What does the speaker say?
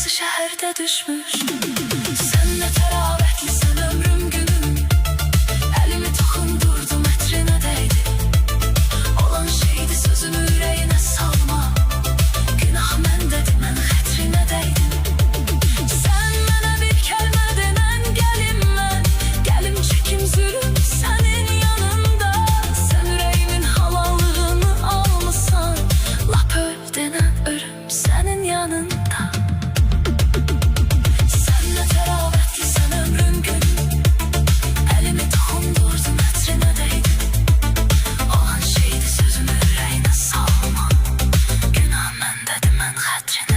yarısı şehirde düşmüş. Sen ne teravətlisən ömrüm günüm, elimi dokundurdum etrine değdi. Olan şeydi sözümü ürəyinə salma, günah məndədir mən xətrinə değdim. Sen mənə bir kəlmə denən gəlim mən, gəlim çəkim zülüm sənin yanında. Sen ürəyimin halallığını almısan, lap öl denən ölüm sənin yanında. Sen ne teravətlisən ömrüm günüm, elimi dokundurdum ətrinə değdim. Olan şeydi sözümü ürəyinə salma, günah məndədir mən xətrinə